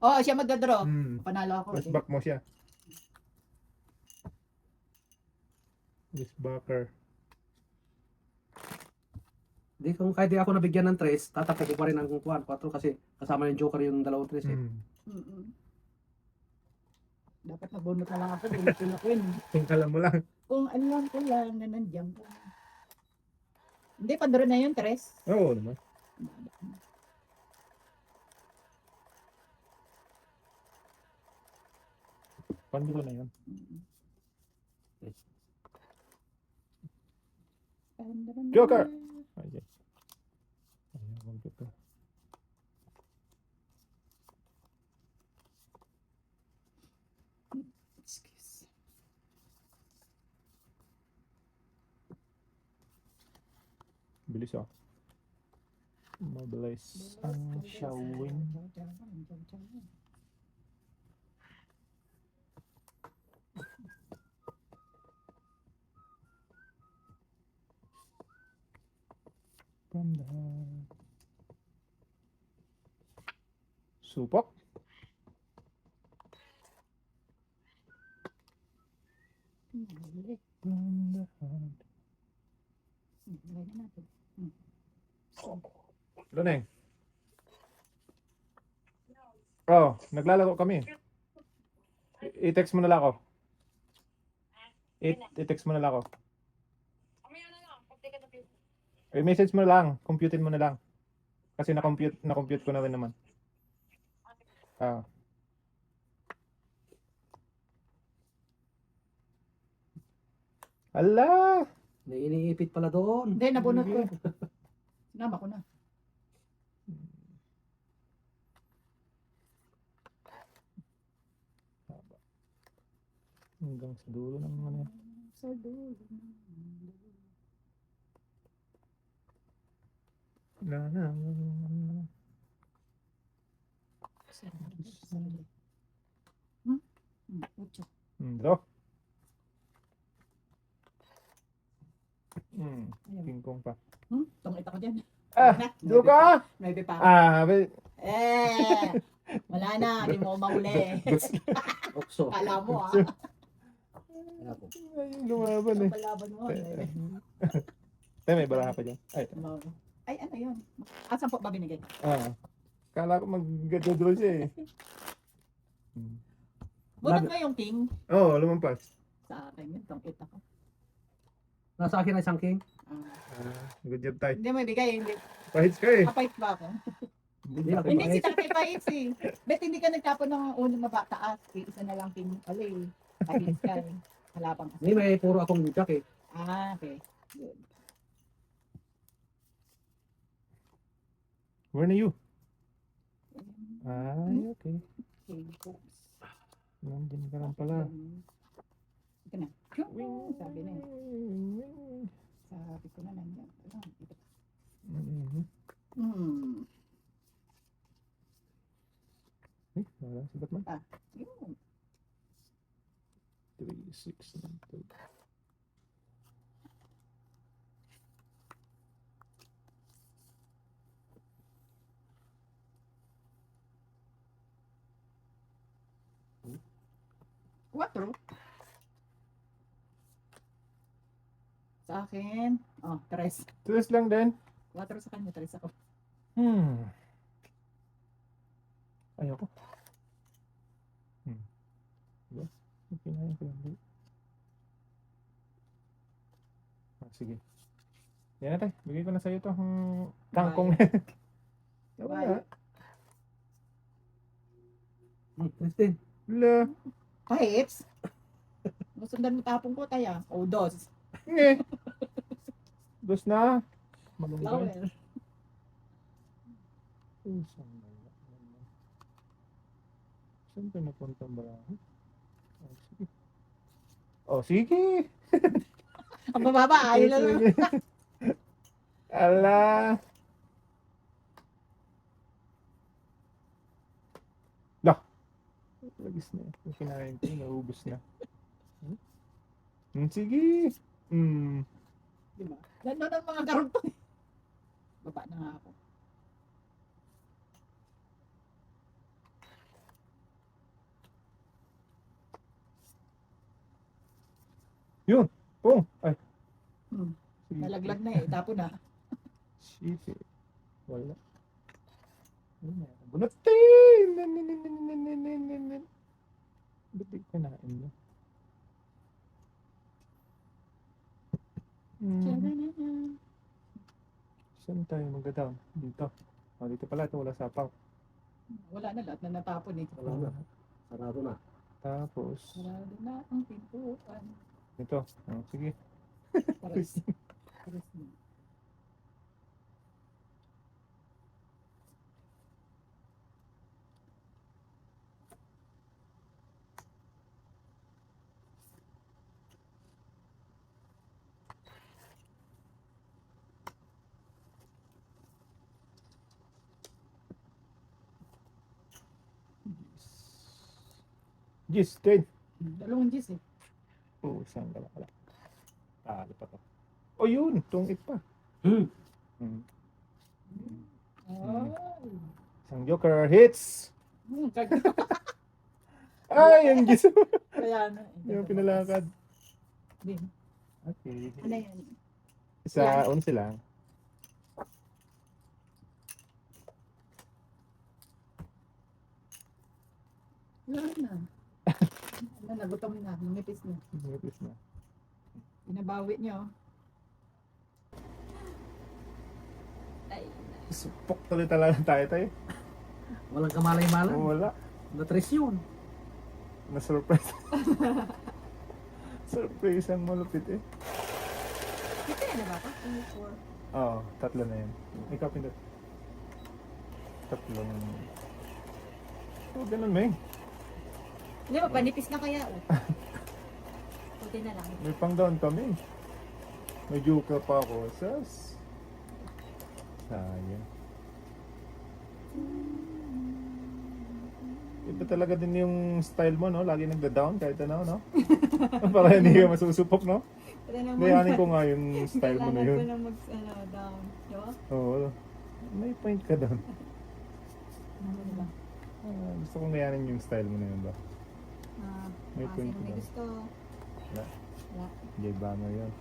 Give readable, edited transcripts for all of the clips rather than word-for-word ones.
Oo, siya magdadraw. Panalo ako. Press back mo siya. Press backer. Di, kung kahit di ako nabigyan ng 3, tatakbo ko pa rin ang 4 kasi kasama yung Joker yung dalawang 3 eh. Mm-mm. Dapat nabunot na lang ako. Bunutin ako yun. Kung alam mo lang. Kung alam ko lang na nandiyan ka. Hindi, pandaro na yun, Tres. Oo naman. Panduro na yun. Pandaro na. Joker! Okay. Ayan, computer. Excuse. Bilis ah. Mabilis ang showing. From the supok. From the heart. Luneng. Oh, naglalaro kami. I-text mo na lang ako. I-text mo na lang ako. I-message mo na lang. Computein mo na lang. Kasi na-compute ko na rin naman. Ah. Ala! May iniipit pala doon. Hindi, nabunot ko. Sinama ko na. Hanggang sa dulo ng ano yan. Sa dulo. Na na. Ocho. Draw. Ayun. King Kong pa. Tungit ako dyan. Ah! Draw ka! Maybe pa. Ah! Wala na. Hindi mo mahuli. Okso. Kala mo Kaya po. Ay, lumaban eh. Palaban mo. Tayo, may baraha pa dyan. Ay, Ay, ano yun? Saan po ba binigay? kala ko mag-draw siya eh. Bunot mo yung king. Oo, lumampas. Sa akin yun. Tungit ako. Nasa akin na isang king. Good job tayo. Hindi mo ibigay. Hindi. Pahits ka eh. Kapait ba ako? Hindi ako Hindi si mabait. Tatay Pahits eh. Bet hindi ka nagtapon ng unang mabataas. Isa na lang king pala eh. Pahits ka eh. Halapang Hindi, may puro akong jack eh. Okay. Good. Where na you? Ay, okay. Okay, oops. Nandiyan ka lang pala. Ito na. Sabi na eh. Sabi ko na nandiyan. Ito. Wala, sabat man. Yun. 3, 6, 9, 2. Quattro. Sa akin. Oh, tres. 3 lang din. Quattro sa kanya, tres ako. Ayoko. Diba? Okay na yun. Sige. Yan na tayo. Bigay ko na sa'yo ito. Kangkong. Bye. Christine. La. Pahits. Masundan mo tapong ko tayo. O, dos. Nge. Dos na. Malunggay. Flower. Saan tayo napunta ba? Sige. Oh, sige. Ang bababa, ayaw lang. Ala. Lah. Lagis na. Yung kinain ko, naubos na. Sige. Diba? Ganda ng mga karugtong. Baba na nga ako. Oh, ay. Hmm. Shit. Nalaglag na eh. Tapo na. Shit eh. Wala. Wala. Bunatin! Ba't di kinain mo? Saan tayo mag-down? Dito. Oh, dito pala. Ito wala sapaw. Wala na, lahat na natapon eh. Wala na. Sarado na. Tapos, Sarado na ang pintuan. ito. Oh, sige. Pares. Pares na. Yes, 10. Dalawang G's eh. Oh, isang dala pala. Talo pa to. Oh, yun. Tungit pa. Hmm. Hmm. Ay. Isang joker hits. Kag- Ay, ang gis. Kaya na. Yung pinalakad. Din. Okay. Ano yan? Isa, 11 lang. Wala na. Ano, nagutom na. Nangipis na. Nipis na. Pinabawi niyo. Ay. Supok tuloy talaga tayo. Walang kamalay-malay. Oh, wala. Na-tres yun. Na-surprise. Surprise ang malupit eh. Ito yan na ba? 2, 4. Oo, tatlo na yun. Ikaw pindot. Tatlo na yun. So, ganun may. Hindi ba, panipis na kaya oh. Puti na lang. May pang down kami. May joker pa ako. Sas. Sayang. Iba talaga din yung style mo, no? Lagi nagda-down kahit ano, no? Para hindi ka masusupok, no? Ito naman. Bayanin ko nga yung style mo na Kailangan yun. ko na mag-down. Diba? Oo. May point ka doon. Ano ba? Gusto kong gayanin yung style mo na yun ba? May point Sino may ka. gusto? Wala. Wala. Jay Banger yun.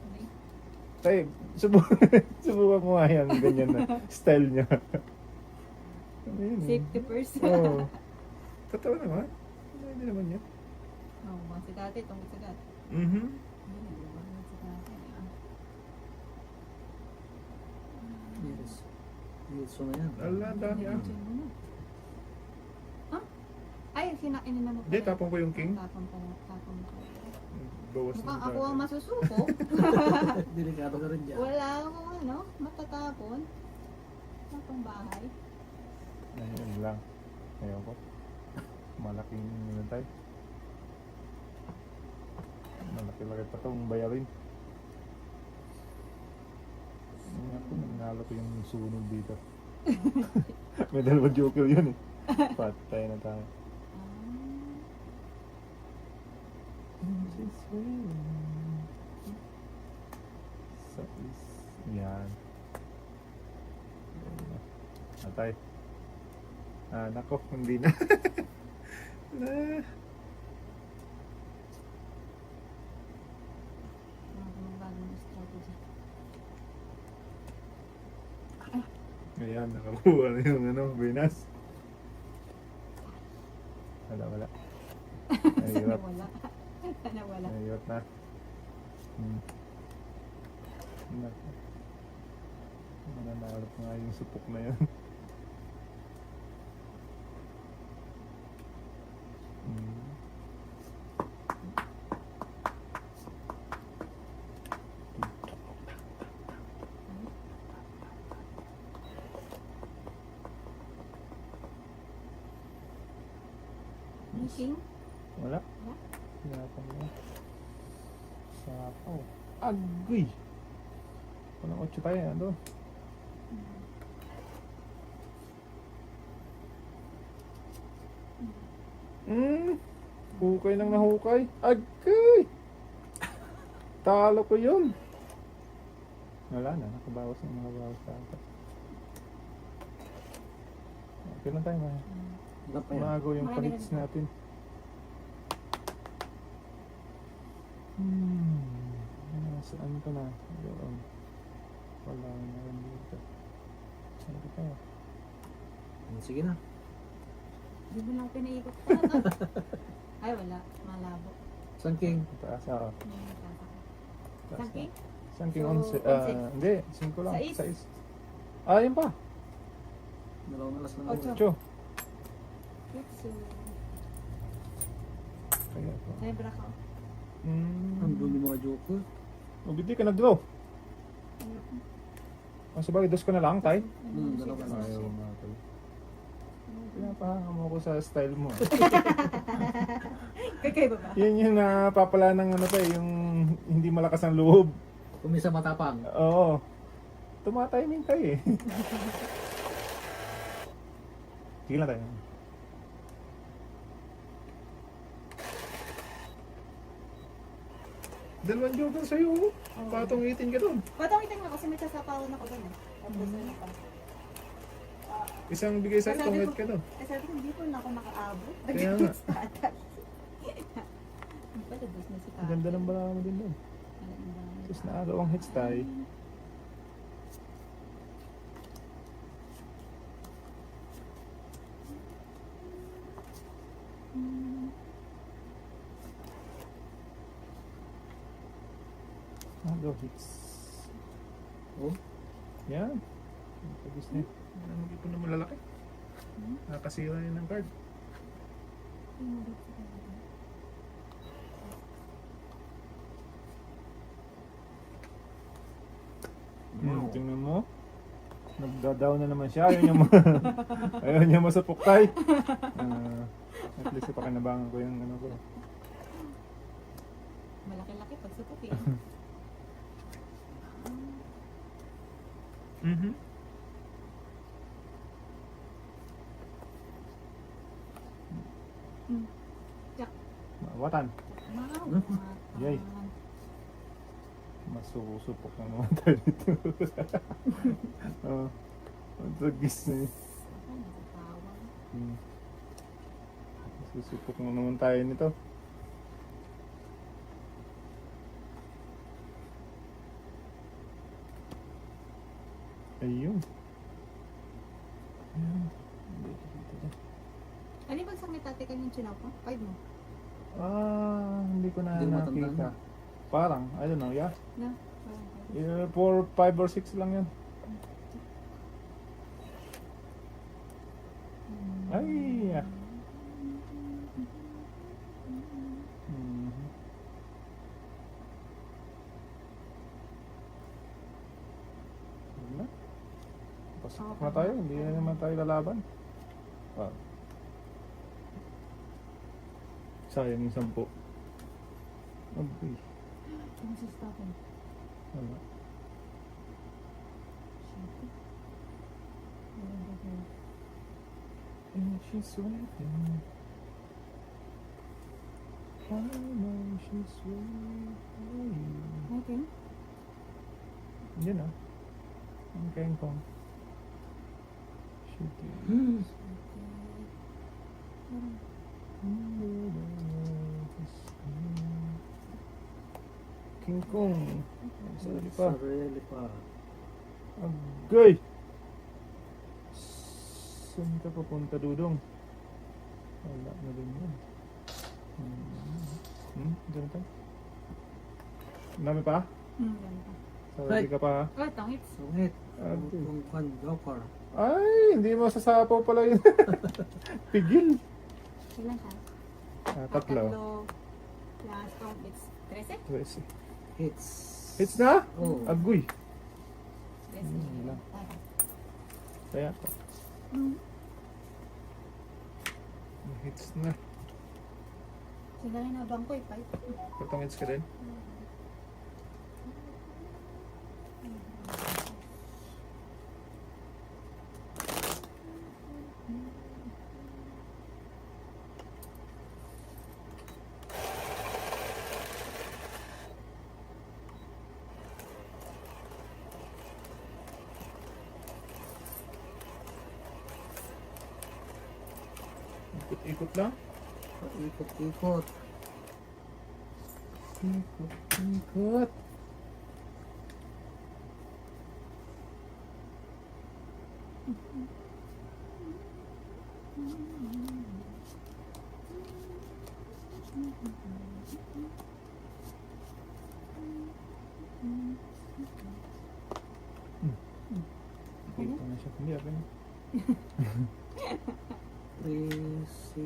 Okay. Tay, subukan mo nga yan. Ganyan na. Style niya. Ano yun? Safety first. Oo. Totoo naman. Hindi naman yun. Oo, mga si dati, itong si dati. Mhm. Hindi na, mga si dati. Yes. Yes, so na yan. Ala, dami ah. Ha? Ay, sinain na mo Hindi, tapon ko yung king. Tapon pa na, tapon ko. Bawas Mukhang na ako ang tayo. masusuko. Delikado ka rin dyan. Wala akong ano, matatapon. Matong bahay. Ayun lang. Ayaw ko. Malaking ano tayo. Malaki-laki pa itong bayarin. Ako, nanalo ko yung sunog dito. May dalawang joker yun eh. Patay na tayo. Sa is... Yan. Atay. Ah, nako, hindi na. Na. Bagong strategy. Ayan, nakakuha na yung ano, Venus. Wala. Sana Mahirap. wala. Sana wala. Mahirap na. Nako. Mananalap nga yung supok na yun. Meeting? Wala. Tinapang mo. Sapaw. Agoy! Walang 8 tayo, ano? Hukay nang nahukay. Agay! Talo ko yun. Wala na, nakabawas sa akin. Okay lang tayo, ma. Wala pa yan. Umago yung Marami panits na. natin. Saan ka na? Doon. Wala na rin dito. Saan ka pa? Sige na. Hindi mo lang pinaikot ka. Ay, wala. Malabo. San King? Taas ako. Taas Sangking? Sangking So, 11. Hindi, 5 lang. Sais. 6. Ah, yun pa. Dalawang alas na Ocho. 8. So, Kaya po. nebra ka. Andun yung mga joker. Hindi ka nag-draw. Ang sabagay, dos ko na lang, tay. Dalawa na. Ayaw nga tay. Pinapahanga mo ko sa style mo. Kakaiba ba? Yan yung napapala ng ano tay, yung hindi malakas ang loob. Kumisa matapang. Oo. Tumatiming tayo eh. Sige lang tayo. Dalawang joker sa'yo. Patungitin ka doon. Patungitin mo kasi may sasapawan ako doon eh. Tapos ano pa. Isang bigay sa'yo, Sabi ko- tungit ka doon. Eh sabi ko, hindi po na ako makaabot. Kaya nga. Nag-gets na ata. Ang pala, dos na si Ang ganda ng bala mo din doon. Tapos nakakawang hits tayo. Go hits. Oh. Yan. Pagis na yun. Hindi po na malalaki. Nakakasira yun ng card. Tingnan mo. Nagda-down na naman siya. Ayaw niya, ayaw niya masapok tayo. At least ipakinabangan ko yung ano ko. Malaki-laki pag supot eh. Mhm. Jack. Watan. Wow. Yay. Masusupok na naman tayo dito. Ang tagis na yun. Masusupok na naman tayo nito. Ayun. Ayun. Ano yung bagsang may tate kanyang chinaw ko? 5 mo? Hindi ko na Hindi mo nakita. matandaan. Parang, I don't know, yeah. Na? For 5 or 6 lang yan. Ay, yeah. Mhm. Wala. Pasok na tayo, hindi na naman tayo lalaban. Ah. Sayang yung 10. Okay. Ano sa stopin? Wala. And she's waiting. I know she's waiting for you. Okay. Yun ah. Ang kengkong. She did. King Kong. Sorry pa. Sarili pa. Agay! Saan ka papunta, Dudong? Wala na rin yun. Diyan tayo. Ang dami pa? Ganito. Sorry ka pa ha? Oh, tangits. Sungit. Okay. Kung joker. Ay, hindi masasapaw pala yun. Pigil. Ilan ka? Tatlo. Last count, it's 13? 13. Hits. Hits na? Oh. Agoy. 13. Wala. Kaya pa. Hits na. Sila rin nabang ko eh, 5. Patong hits ka din. Ikot-ikot lang. Ikot-ikot. Ikot. Ikot na siya. Hindi, okay na. 3, 6,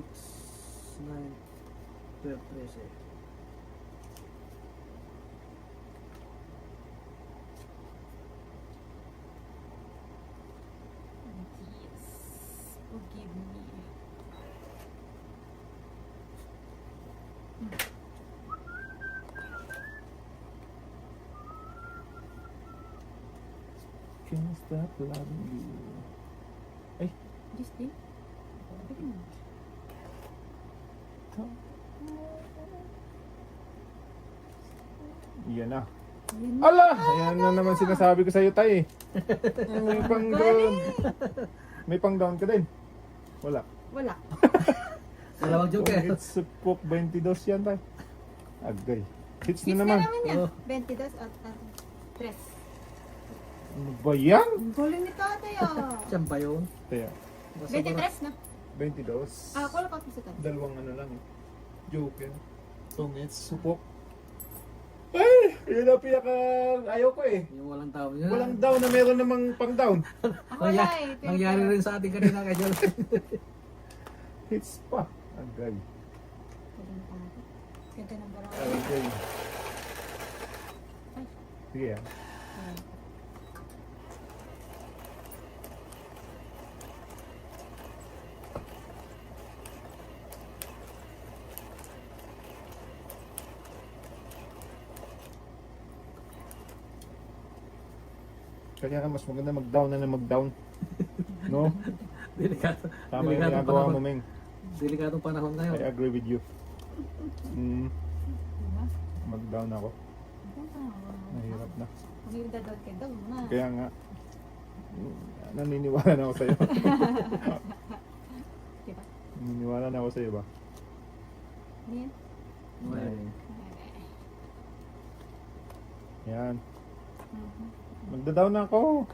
9, 12, 13. Yes. Forgive me. Can't stop loving you. Just din. Yan na. Yan na. Ala! Ayan na naman sinasabi ko sa'yo, tay. May pang down. May pang down ka din. Wala. Wala. Dalawang joker. It's Pok 22 yan, tay. Agay. Hits Hits na na naman. naman yan. Oh. 22 at 3. Ano ba yan? Ang galing ni tatay ah. Saan ba yun? Kaya, 23 na. 22. Ah, wala pa sa tatay. Dalawang ano lang eh. Joker. Tungits, supok. Ay! Yun ang pinaka ayaw ko eh. Yung walang tao yun. Walang down na meron namang pang down. Ako wala eh. Nangyari rin sa ating kanina kay Jol. Hits pa. Agay. Galing tatay. Ganda ng barawa. Agay. Ay. Sige ah. Ayan. Kaya ka mas maganda mag-down na mag-down. No? Delikado. Tama yung Delikadong ginagawa panahon. mo, Meng. Delikadong panahon ngayon. I agree with you. Diba? Mag-down ako. Mahirap na. Kung yung dadot ka daw na. Kaya nga, naniniwala na ako sa'yo. Diba? Naniniwala na ako sa'yo ba? Ayan. Okay. Yan. Mhm. Magda-down na ako.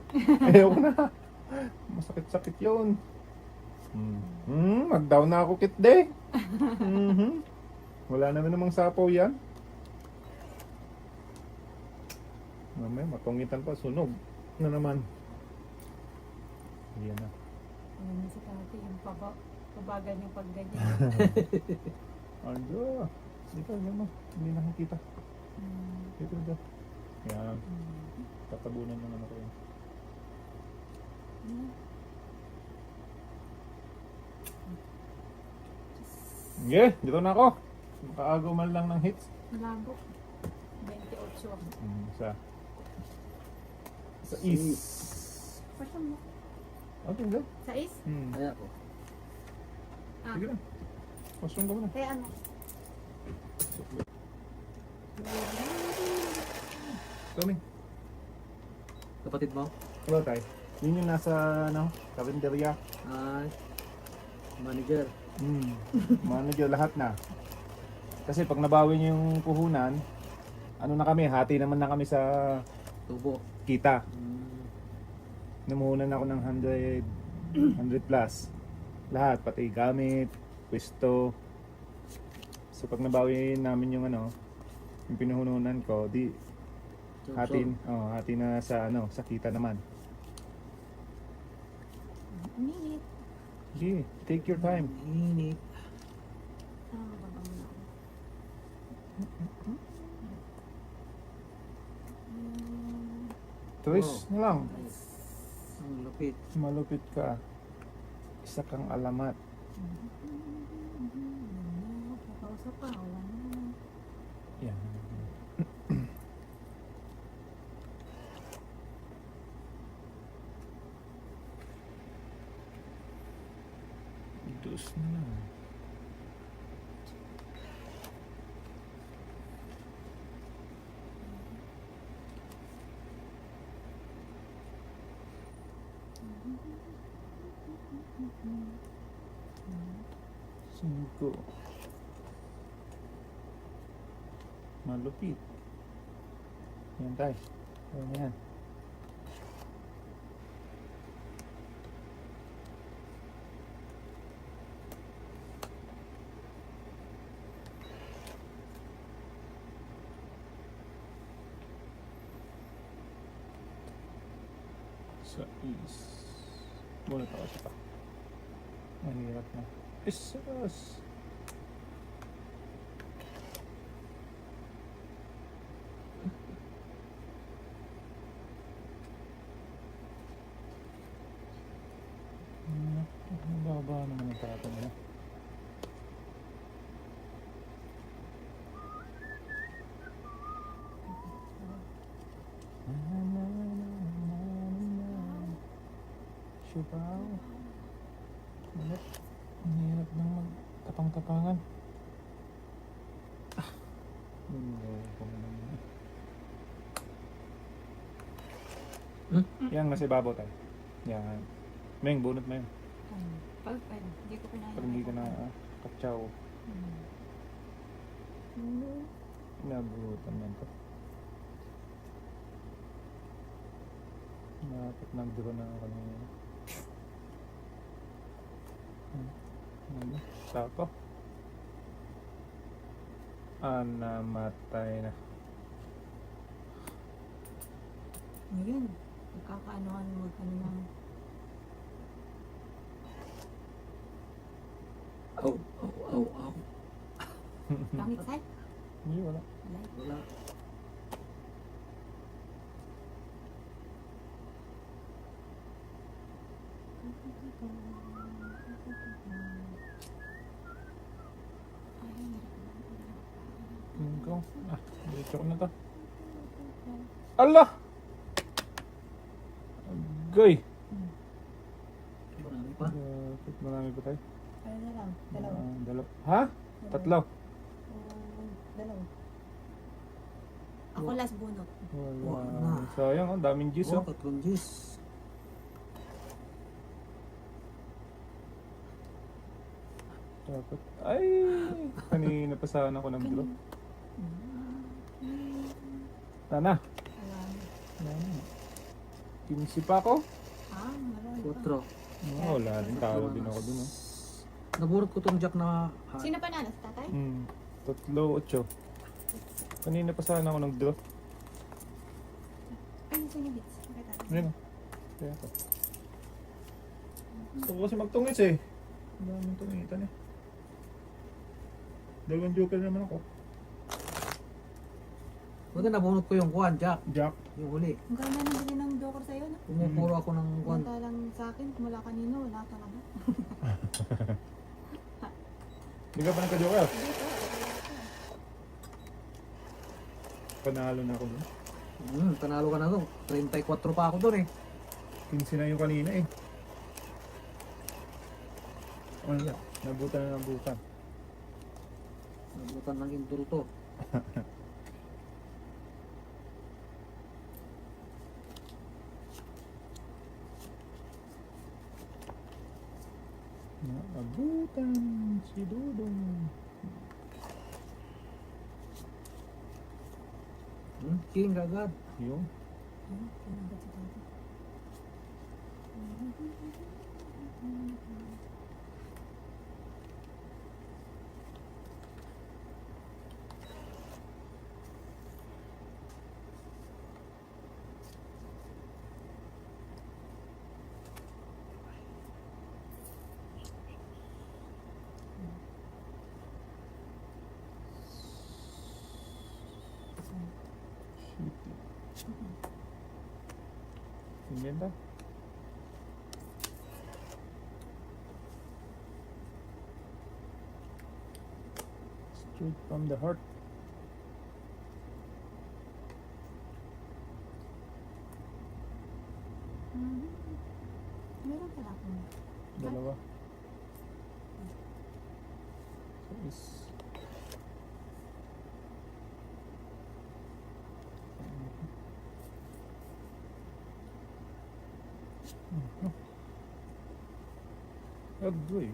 Ayaw na. Masakit-sakit yun. Mag-down na ako, kitde. Wala naman namang sapaw yan. Mamaya, matungitan pa, sunog na naman. Yan na. Ayan na si tatay. Yung pabagal yung pagganyan. Ando. Dito, yan mo. Hindi nakikita. Dito, dito. Yan. Tatabunan ng ano ko yun. Sige, dito na ako. Makaagaw man lang ng hits. Malabo. 28 ako. Sa east. Pasyon mo. Okay, go. Sa is? Kaya po. Ah. Sige na. Pasyon ka muna. Kaya ano? Coming. Kapatid mo? Hello, tay. Yun yung nasa, ano, karinderya. Ay. Manager. Manager lahat na. Kasi pag nabawi niyo yung puhunan, ano na kami, hati naman na kami sa Tubo. kita. Namuhunan ako ng 100 plus. Lahat, pati gamit, pwesto. So pag nabawi namin yung ano, yung pinuhunan ko, di hati na sa ano, sa kita naman. Minute. Sige, take your time. Init. Ah, baba mo na ako. Twist na lang. Ang lupit. Malupit ka. Isa kang alamat. Kakausap pa, wala na. Yan. Dus na lang. Cinco. Malupit. Yan tayo. Ayan yan. Sa is. Bunot ako siya pa. Mahirap na. Isus! Ang baba naman ang tato nila. Siupaw. Ulit. Ang hirap nang magtapang-tapangan. Ko naman. Yan, nasa ibabaw tayo. Yan. Meng, bunot mo yun. Pag hindi ko pinahirapan. Pag hindi ka na katsaw. Nabutan man to. Dapat nag-draw na ako kanina. Ano? Sako? Namatay na. Ngayon, nagkakaanoan mo ano na. Au, au, au, au. Pangit side? Hindi, wala. Wala. Tingin ko. Dito ko na to. Allah! Agay! Marami pa. Dapat marami pa tayo. Ano na lang? Dalawa. Dalawa. Ha? Tatlo? Dalawa. Ako last bunot. Wala. Sayang, oh. Daming juice, oh. 3 Gs. Dapat. Ay! Kanina pa sana ako ng draw. Sana. Alam. 15 pa ako. Marami pa. 4. Wala din. Talo din ako dun, oh. Naburot ko tong jack na Sino pa nanas? Tatay? Tatlo, 8. Kanina pa sana ako ng draw. Ay, gusto niya bits. Okay, tatay. Ayun, oh. Kaya ako. Gusto ko kasi magtungis, eh. Ang daming tungitan, eh. Dalawang joker naman ako. Buti nabunot ko yung kuwan, jack. Jack. Yung huli. Ang ganda ng bili ng joker sa'yo, no? Pumupuro ako ng kuwan. Samantalang sa akin, mula kanino, wala talaga. Hindi ka pa nagka-joker? Panalo na ako dun. Panalo ka na to. 34 pa ako doon eh. 15 na yung kanina, eh. Wala. Nabutan na nabutan. Nabutan ng indulto. Naabutan si Dudong. King agad. Yung Pinagbat si tatay. Ang ganda. Straight from the heart. Meron pala akong. Dalawa. So is agoy.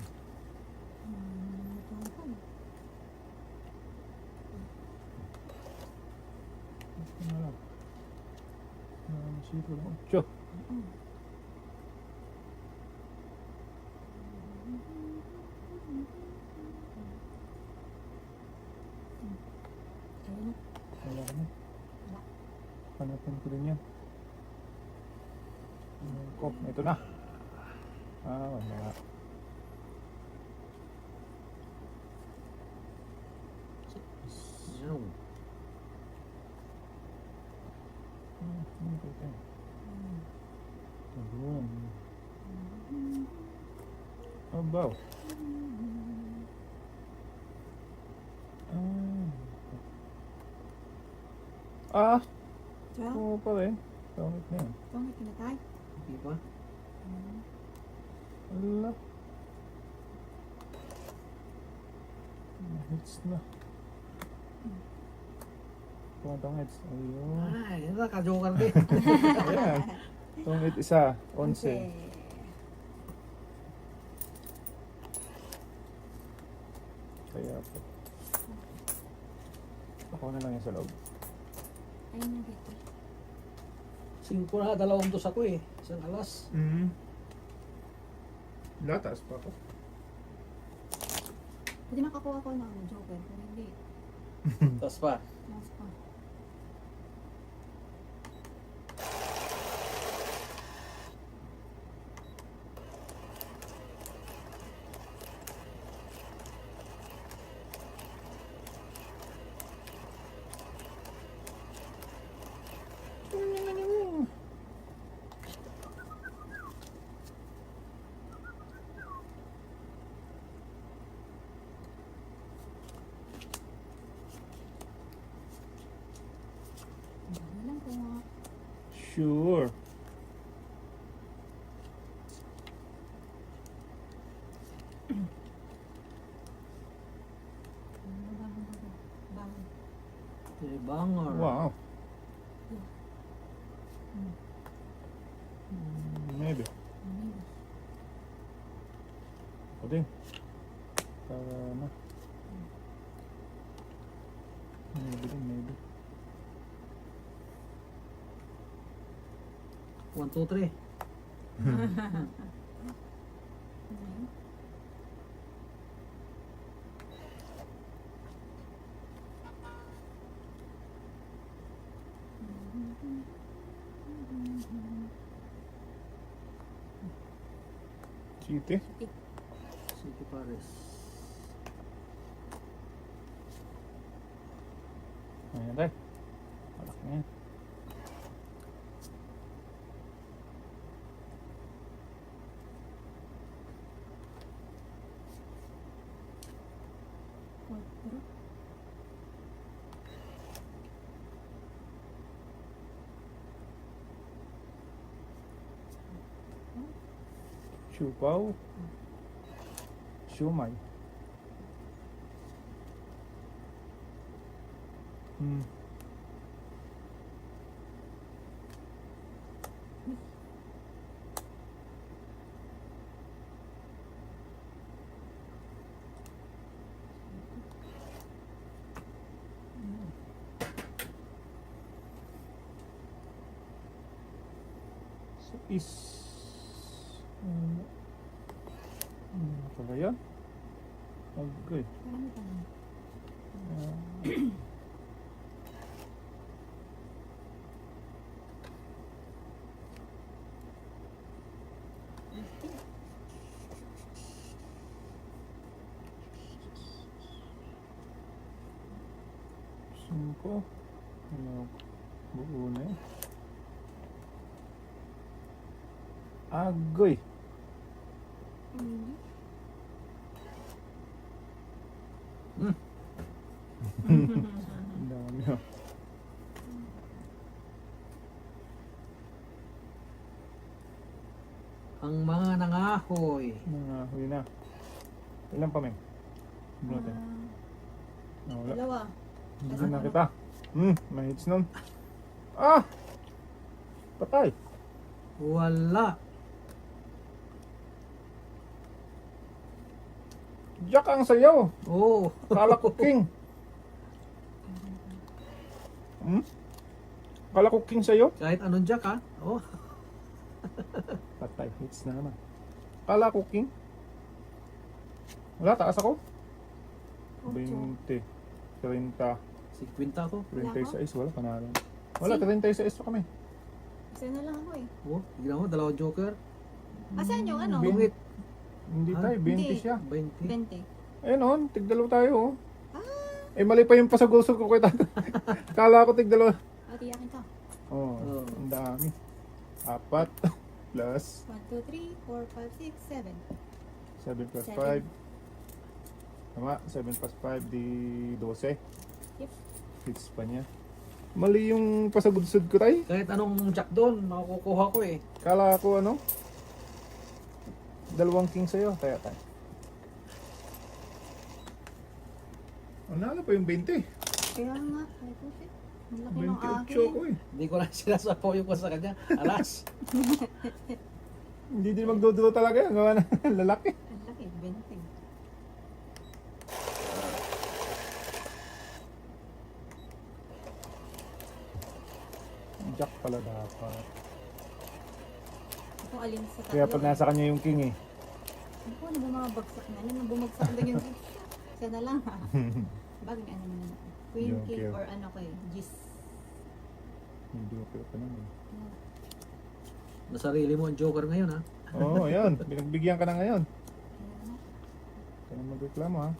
Dito na. Tiyo. Ayun na. Wala na. Hanapin ko din yan. Ko, ito na. Wala. Yan. Ayun. Abaw. Diyan. Oo pa rin. Pangit na yan. Pangit na tayo. Di ba? Wala. Hits na. Pumatang hits. Ayun. Ay, naka-joker din. Ayan. Itong hit isa. 11. Okay. Kaya po. Ako na lang yan sa loob. Ayun na dito. 5 na, 2 dos ako eh. Isang alas. Latas pa ako. Pwede nakakuha ko ng joker. Pero hindi. Tapos pa. Mas pa. Dami lang po. Sure. Bangon. Banger. Wow. Maybe. Ako din. Para na. Maybe din, maybe. 1, 2, 3. Chite. City Pares. Ayan tayo. Malaki na yan. Siupaw. Siumay. So is pala yan? Okay. Marami pa lang. Sumpo. Ano? Buo na yun. Agoy. Ang dami oh. Ang mga nangahoy. Mga huli na. Ilan pa, Meng? Bunutin. Nawala. Dalawa. Hindi na kita. May hits nun. Patay. Wala. Jack ang sayaw. Oh. Kala ko king. Kala ko king sa'yo. Kahit anong jack ha. Oh. Patay, hits na naman. Kala ko king. Wala, taas ako. 20, 30, 50 ako. 36, wala panalo. Wala, 36 pa kami. Isa na lang ako eh. Oh, tignan mo, dalawang joker. Asan yung ano? Bingit. Hindi Ah, tayo, 20 hindi. siya. 20. 20. Ayun o, tigdalaw tayo oh. Eh mali pa yung pasagusog ko kita. Kala ko tigdalaw. Ati akin to. Oh, Oh. ang dami. 4 plus 1, 2, 3, 4, 5, 6, 7. 7 plus 5. Seven. Tama, 7 plus 5 di 12. Yep. Hits pa niya. Mali yung pasagusog ko tayo. Kahit anong jack doon, makukuha ko eh. Kala ko ano, dalawang king sa'yo. Tayo. Nanalo pa yung 20. Kaya nga. Ay ko shit. Ang laki ng 28 akin. ko eh. Hindi ko na sinasapoy ko sa kanya. Alas. Hindi din magdudulo talaga yan. Gawa na lalaki. Ang laki. 20. Jack pala dapat. Kung alin sa tatlo. Kaya pag nasa kanya yung king eh. Ako, ano ba mga bagsak na? Ano bumagsak lang yung... Isa na lang ha. Bagay ano naman ako. Queen Yung king cute. or ano ko eh. Gis. Hindi ko pa naman. Nasarili mo ang joker ngayon ha. Oo, oh, ayun. Binagbigyan ka na ngayon. Kaya nga. Ka na magreklamo ha.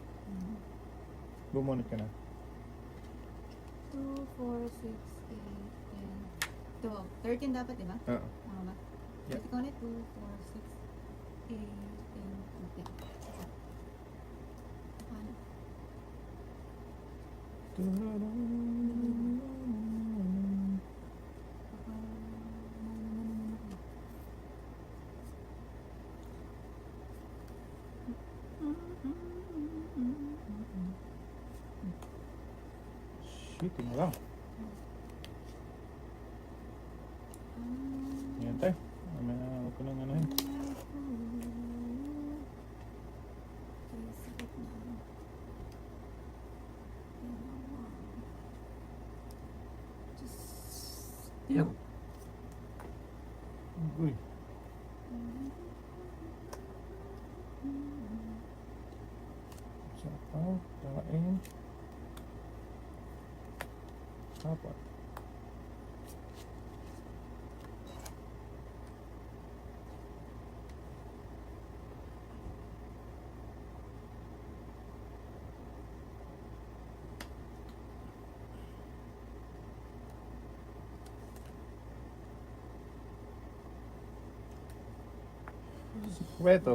Bumunot ka na. 2, 4, 6, 8, 10, 12. 13 dapat diba? Oo. Tama ba? Yep. Ito ko ulit. 2, 4, 6, 8, 10, 12. Ano? Shit, yun na lang. Yan tayo. Huwag ko nang anuhin. Yan. Uy. Sapaw, kain. Apat. Sikreto.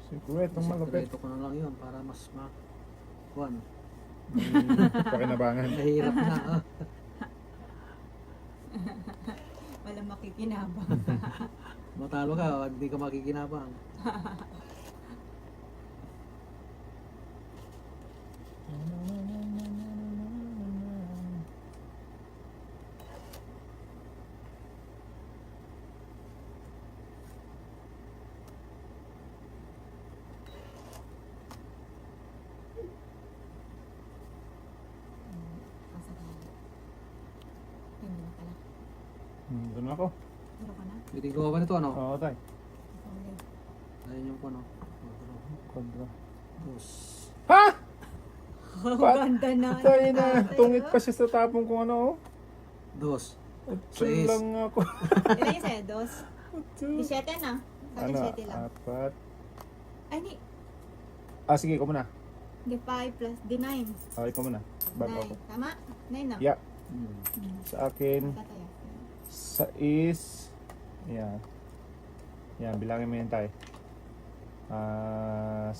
Sikretong malupit. Sekreto ko na lang yun para mas kuwan. Pakinabangan. Mahirap na. Ah. Walang makikinabang. Matalo ka, hindi ka makikinabang. Doon ako. Turo ka na? Pwede gawa ba nito ano? Oo, tayo. Ayun yung ano. Kontra. Dos. Ha? Oh, Pat- ganda na. Tayo na. Tungit pa siya sa tapong kung ano. Oh. Dos. Utsul Sais. lang ako. Ilan yung sa'yo? Dos? Utsul. 17 na. Sa akin Ano? 7 lang. Apat. Ay, ni. Sige, ikaw muna. Di 5 plus di 9. Ikaw muna. Bago ako. 9. Tama? 9 na. Yeah. Hmm. Sa akin, Tataya. sa is, yan. Yan, bilangin mo yun tayo. 10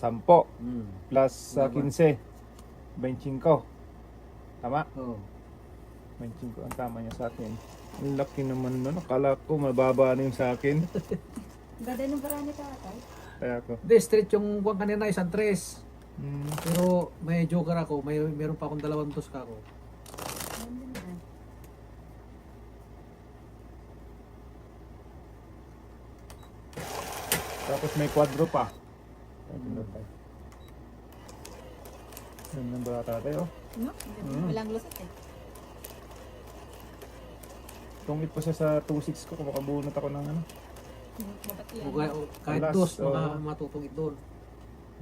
Hmm. plus sa 15. 25. Tama? Oh. 25 ang tama niya sa akin. Ang laki naman nun. Akala ko mababa na yung sa akin. Ganda nung parang ni tatay. Kaya ko. Hindi, straight yung buwan kanina, isang tres. Hmm. Pero may joker ako, meron pa akong dalawang dos ka ako. Ganda naman. Tapos may quadro pa. Yan ang bata tayo. No? Mm. Walang lusot eh. Tungit pa siya sa 2.6 ko, kung makabunot ako ng ano. Mabati O yan. kahit Alas, dos, oo. matutungit doon.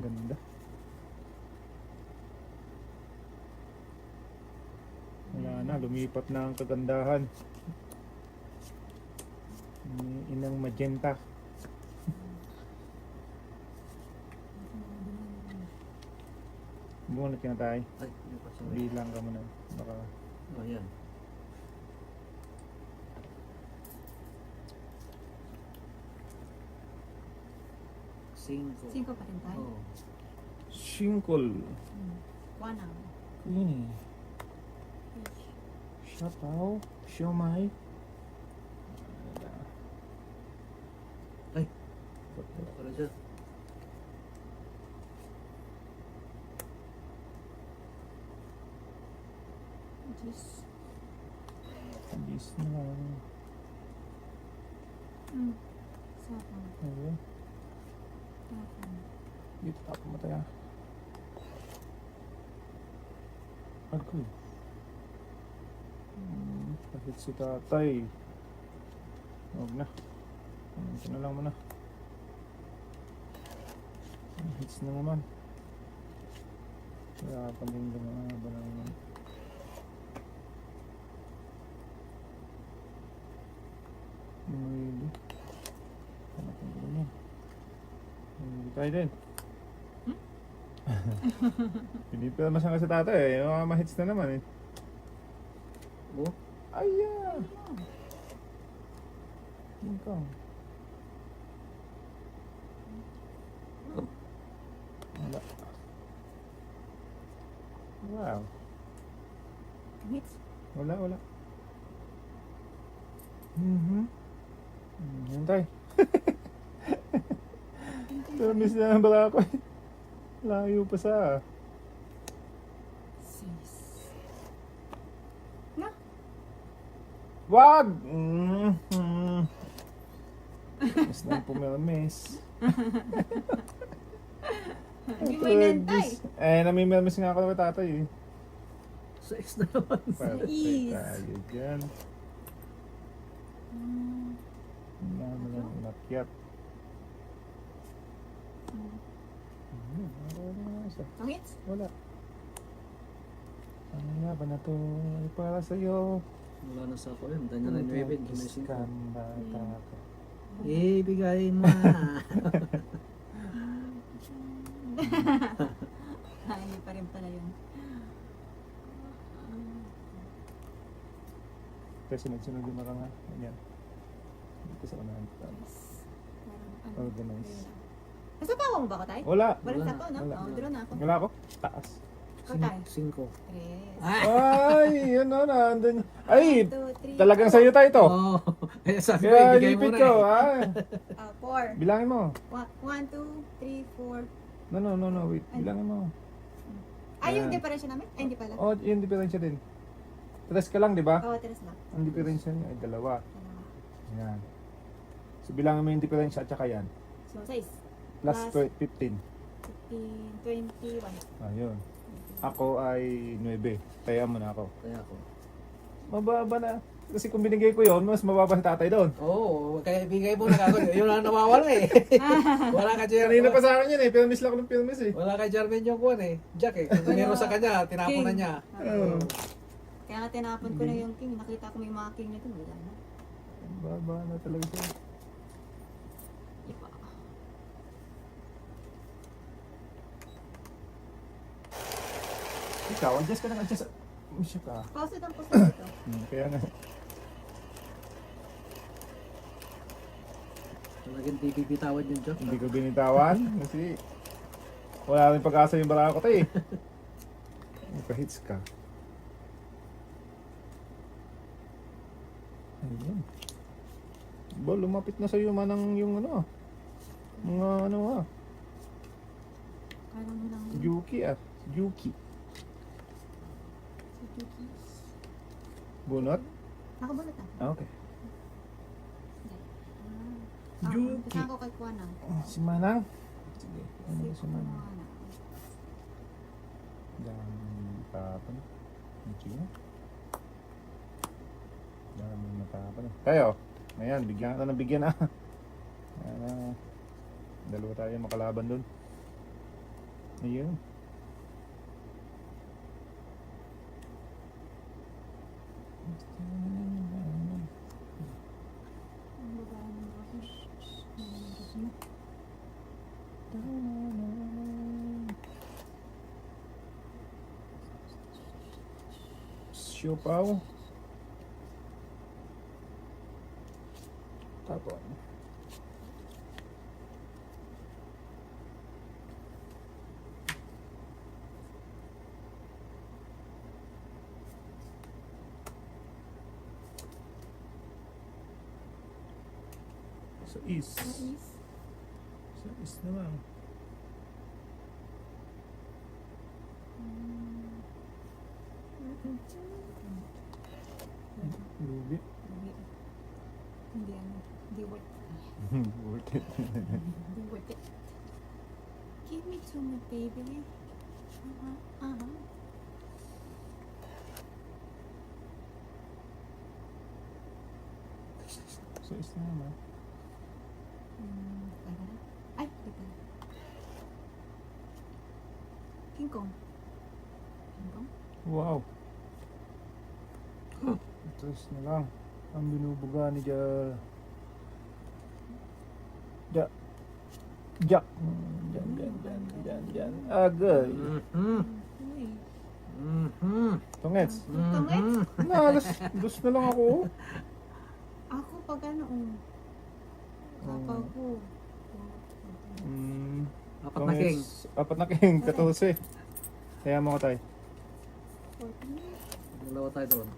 Ganda. Wala na, lumipat na ang kagandahan. Inang magenta. Bumunot ka na tayo. Ay, hindi pa sorry. Bilang ka muna. Baka Oh, yan. Cinco. 5 pa rin tayo. Oh. Shinkol. Wanang. Ini. Siapaw. Siomay. Ay. Para siya. Just. Tabis na lang. Sapang. Ayun. Tapang. Dito ako mataya. Agoy. Kahit si tatay. Huwag na. Ito na lang muna. Hits na naman. Kaya kaming lumaba na naman. Really? Ano kung ganyan? Hindi tayo din. Pinipilma siya nga sa tatay eh. Yung mga mahits na naman eh. Oh. Ayan! King Kong. Wala. Wow. Hits. Wala, wala. Hintay. Pero miss na lang baka ako eh. Layo pa sa. 6. Na. Wag! Mas na pumelmes. Hindi mo inantay. Eh, namimelmes nga ako kay tatay eh. 6 na naman. Perfect Is. tayo dyan. Wala mo lang nakyat. Ang hits. Wala. Ano nga ba na to? Ay, para sa'yo. Wala na sa ako yun. Danya na yung 9. Kiss ka, bata ka. Ibigay mo na. Hindi pa rin pala yun. Kaya sunod-sunod yung mga nga. Ganyan. Dito sa unahan. Parang ano. Organize. Nasa tawa mo ba ko tayo? Wala. Walang Wala. sapaw, no? Wala. Oo, draw na ako. Wala ako. Taas. Ikaw tayo. 5. 3. Ay, yun na. Andun. Ay, 2, 3. talagang sa'yo tayo to. Oh. Kaya sabi ko, Kaya ibigay mo lipit na ko. eh. Ah. 4. Bilangin mo. 1, 2, 3, 4. No. Wait. Bilangin mo. Ay, yung Ayan. diferensya namin? Ay, hindi pala. Oh, yung diferensya din. Tres ka lang, di ba? Oo, tres lang. Ang diferensya niya ay dalawa. Dalawa. Yan. So, bilangin mo yung diferensya at saka yan. So, 6. Plus Plus 15. 15, 21. Ayun. Ako ay 9. Kaya mo na ako. Kaya ako. Mababa na. Kasi kung binigay ko yon, mas mababa si tatay doon. Oo, kaya ibigay mo na ako. Yun ang nawawala eh. Wala ka Kanina Jermaine. pa sa akin yun eh. Filmis lang ako ng filmis eh. Wala kay Jermaine yung kuwan eh. Jack eh. Kung meron sa kanya, tinapon na niya. Oo. Kaya nga tinapon ko na yung king. Nakita ko may mga king nito. Wala na. Mababa na talaga siya. Iba. Ikaw, adjust ka lang, adjust. Masya ka. Pause ang pause dito. Kaya nga. Talagang di bibitawan yung Jack. Hindi ko binitawan. Kasi wala rin pag-asa yung barako tayo eh. Magka-hits ka. Ayun. Ba, lumapit na sa'yo manang yung ano ah. Mga ano ah. Kala mo lang. Yuki ah. Yuki. Si Yuki. Bunot? Nakabunot ah. Ah, okay. Yuki. Yuki. Kasama ko kay Kuanang. Si Manang. Sige. Ano ba si Manang? Kuanang. Diyan tapon. Yuki na. Dami matapang. Tayo. Ayan, bigyan ka ng bigyan ah. Ayan, dalawa tayo makalaban dun. Ayun. Ang babae ng boses. Nalalagas mo. Siopaw. Tapon. Sa is. Mais. Sa is naman. Lubi. Hindi ano. Hindi worth Worth it. Hindi worth it. Give me to me, baby. Sa is naman. Ay, teka. King Kong. King Kong? Wow. Ito is na lang. Ang binubuga ni Ja. Jak. Diyan. Agay. Uy. Tungets. Tungets? Dos na lang ako. Ako pag ano, kapag ko. Apat na king. Apat na king. 14. Kaya mo ko tayo. 14. Dalawa tayo doon.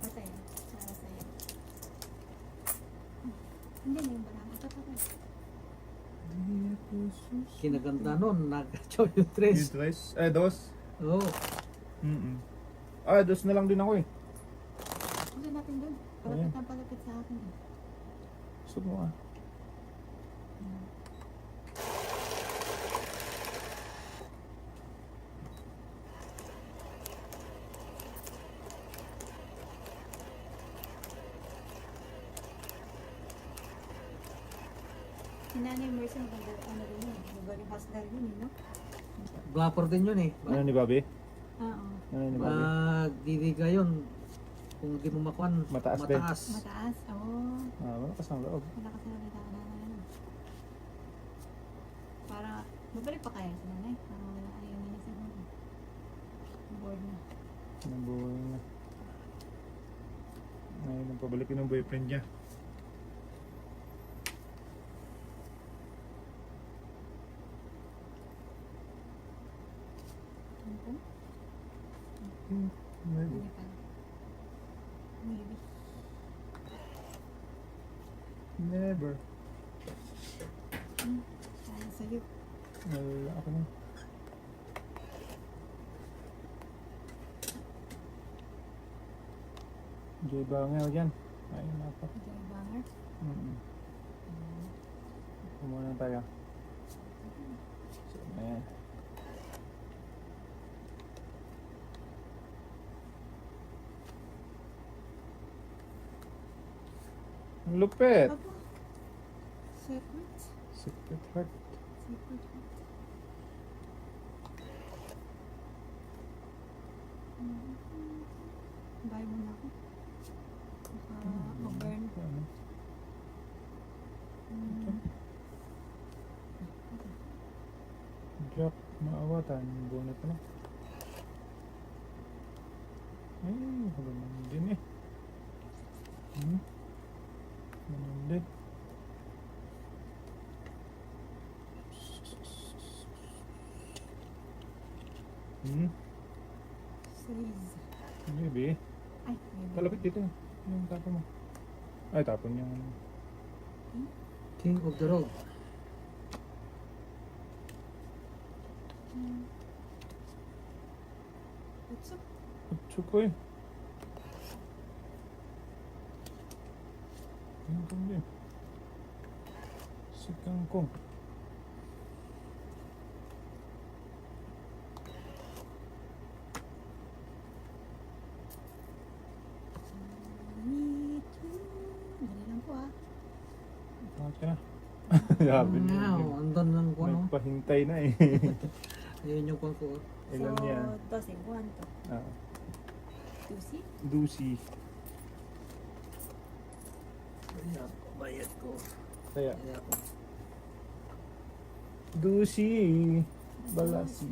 Patay. Para sa'yo. Hindi na yung barang. Ito. Kinaganda nun. Nag-chow yung tres. Yung tres? Dos. Oo. Dos na lang din ako eh. Gusto natin doon. Palapit na palapit sa akin. Gusto mo ah. Si Nanay Mercy, maganda ano rin yun. Magaling hustler yun, no? Guwapor din yun eh. Ano ni Bobby? Oo. Ano ni Bobby? Magdidiga yun. Kung di mo makuan, Mataas din. Mataas. Oo. Malakas ang loob. Malakas na nalita ka na. Para, mabalik pa kaya si Nanay? Parang wala ayaw niya sa mga. Bored na. Nabuhay na. Ngayon ang pabalikin ng boyfriend niya. Ano? Maybe. Hindi pa. Maybe. Never. Kaya sa'yo. Wala ako na. Jay Banger dyan. Ayun na pa. Jay Banger. Kumuna tayo. So, ayan. Ang lupit. Aba. Secret. Secret heart. Secret. Buy mo na ako. Baka mag-burn. Ano? Jack, maawatan. Bonnet na. Ay, wala naman din eh. Ganun din. Size. Maybe. Ay, maybe. Kalapit dito. Yung tapon mo. Ay, tapon yung... King of the road. What's up? Kutsu ko eh. Kangkong din. Si kangkong. Meet Sabi niya. Andun lang ko, no? Nagpahintay na eh. Ayun yung kwan ko. Ilan so, yan? 12, 1 to. Ah, 2C. Dusi. Ayan, bayad ko. Kaya, Kaya ako. Dusi. Balasi.